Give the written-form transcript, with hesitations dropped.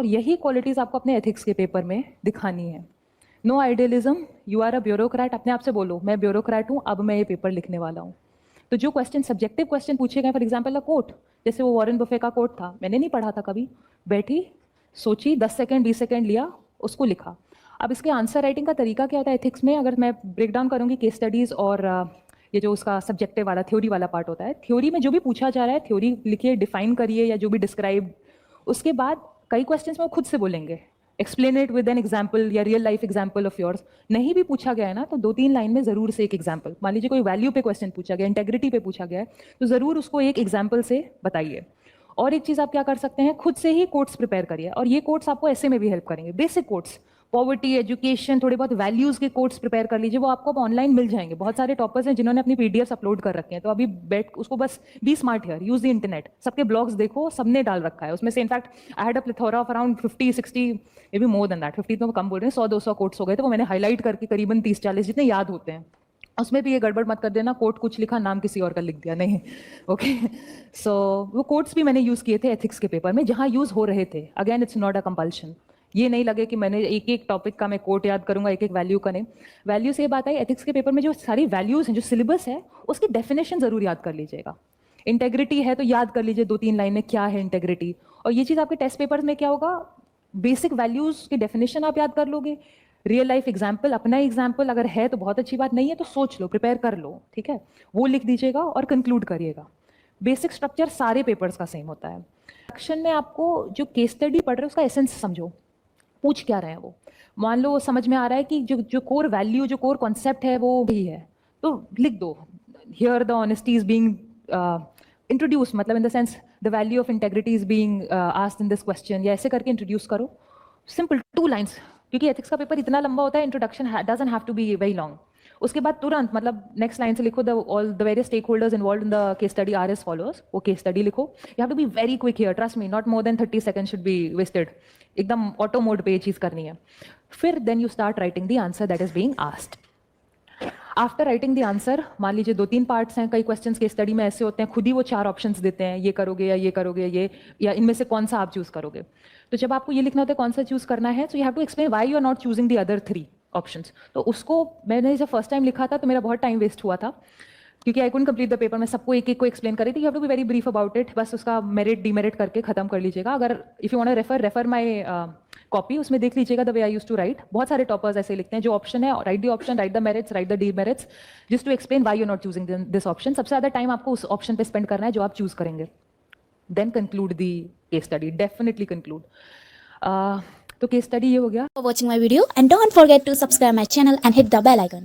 और यही क्वालिटीज आपको अपने एथिक्स के पेपर में दिखानी है। No idealism, you are a bureaucrat, अपने आप से बोलो मैं ब्यूरोक्रेट हूँ, अब मैं ये पेपर लिखने वाला हूँ। तो जो क्वेश्चन सब्जेक्टिव क्वेश्चन पूछे गए, फॉर एग्जाम्पल अ कोट, जैसे वो वॉरेन बफे का कोट था, मैंने नहीं पढ़ा था कभी, बैठी सोची 10 सेकेंड 20 सेकेंड लिया, उसको लिखा। अब इसके आंसर राइटिंग का तरीका क्या होता है एथिक्स में, अगर मैं ब्रेक डाउन करूँगी केस स्टडीज़ और ये जो उसका सब्जेक्टिव वाला थ्योरी वाला पार्ट होता है, थ्योरी में जो भी पूछा जा रहा है थ्योरी लिखिए, डिफाइन करिए या जो भी डिस्क्राइब, उसके बाद कई क्वेश्चंस में वो खुद से बोलेंगे, explain it with an example या real life example of yours. नहीं भी पूछा गया है ना तो 2-3 लाइन में जरूर से एक एग्जाम्पल, मान लीजिए कोई वैल्यू पे क्वेश्चन पूछा गया, इंटेग्रिटी पे पूछा गया है, तो जरूर उसको एक एग्जाम्पल से बताइए। और एक चीज आप क्या कर सकते हैं, खुद से ही कोट्स प्रिपेयर करिए, और ये कोट्स आपको ऐसे में भी हेल्प करेंगे, बेसिक कोट्स, पॉवर्टी, एजुकेशन, थोड़े बहुत वैल्यूज के कोट्स प्रिपेयर कर लीजिए, वो आपको अब ऑनलाइन मिल जाएंगे। बहुत सारे टॉपर्स हैं जिन्होंने अपनी पीडीएफ अपलोड कर रखे हैं, तो अभी बैठ उसको बस be smart here, use the internet, सबके ब्लॉग्स देखो, सबने डाल रखा है उसमें से। In fact I had a plethora of around 50-60, maybe more than that, 50 तो कम बोल रहे हैं, 100-200 कोट्स हो गए थे, वो मैंने हाईलाइट करके करीबन 30-40 जितने याद होते हैं। उसमें भी ये गड़बड़ मत कर देना, कोट कुछ लिखा नाम किसी और का लिख दिया, नहीं। ओके, सो वो कोट्स भी मैंने यूज किए थे एथिक्स के पेपर में, जहां यूज हो रहे थे। Again it's not a compulsion, ये नहीं लगे कि मैंने एक एक टॉपिक का मैं कोट याद करूंगा, एक एक वैल्यू का नहीं। वैल्यू से बात आई, एथिक्स के पेपर में जो सारी वैल्यूज हैं, जो सिलेबस है, उसकी डेफिनेशन जरूर याद कर लीजिएगा। इंटेग्रिटी है तो याद कर लीजिए 2-3 लाइन में क्या है इंटेग्रिटी। और ये चीज आपके टेस्ट पेपर में क्या होगा, बेसिक वैल्यूज की डेफिनेशन आप याद कर लोगे, रियल लाइफ एग्जाम्पल, अपना एग्जाम्पल अगर है तो बहुत अच्छी बात, नहीं है तो सोच लो, प्रिपेयर कर लो, ठीक है, वो लिख दीजिएगा और कंक्लूड करिएगा। बेसिक स्ट्रक्चर सारे पेपर्स का सेम होता है। एक्शन में आपको जो केस स्टडी पढ़ रहे हो उसका एसेंस समझो, पूछ क्या रहे हैं वो। मान लो समझ में आ रहा है कि जो जो कोर वैल्यू, जो कोर कॉन्सेप्ट है वो भी है, तो लिख दो, here the honesty is being introduce, मतलब in the sense the value of integrity is being asked in this question, या ऐसे करके इंट्रोड्यूस करो, सिंपल 2 लाइन्स, क्योंकि एथिक्स का पेपर इतना लंबा होता है, introduction doesn't have to be very long. उसके बाद तुरंत मतलब नेक्स्ट लाइन से लिखो, the all the various stakeholders involve in the case study are as follows, वो केस स्टडी लिखो। You have to be very quick here, trust me, not more than 30 second should be wasted, एकदम auto mode पे ये चीज करनी है। फिर then you start writing the answer that is being asked. After writing the answer, मान लीजिए 2-3 parts हैं, कई क्वेश्चंस के स्टडी में ऐसे होते हैं खुद ही वो 4 ऑप्शंस देते हैं, ये करोगे या ये करोगे, ये या इनमें से कौन सा आप चूज करोगे। तो जब आपको ये लिखना होता है कौन सा चूज करना है, so you have to explain why you are not choosing the other 3 options. तो उसको मैंने जब फर्स्ट टाइम लिखा था तो मेरा बहुत टाइम वेस्ट हुआ था, क्योंकि I couldn't complete the paper, मैं सबको एक एक को एक्सप्लेन कर रही थी। You have to be very brief about it, बस उसका मेरिट डीमेरिट करके खत्म कर लीजिएगा। अगर if you want to refer my copy, उसमें देख लीजिएगा the way I used to write. बहुत सारे टॉपर्स ऐसे लिखते हैं, जो ऑप्शन है write the option, write the merits, write the demerits, just to explain why you not choosing this option. सबसे ज्यादा टाइम आपको उस ऑप्शन पे स्पेंड करना है जो आप चूज करेंगे। Then conclude the case study, definitely conclude. तो केस स्टडी ये हो गया। For watching my video and don't forget to subscribe my channel and hit the bell icon.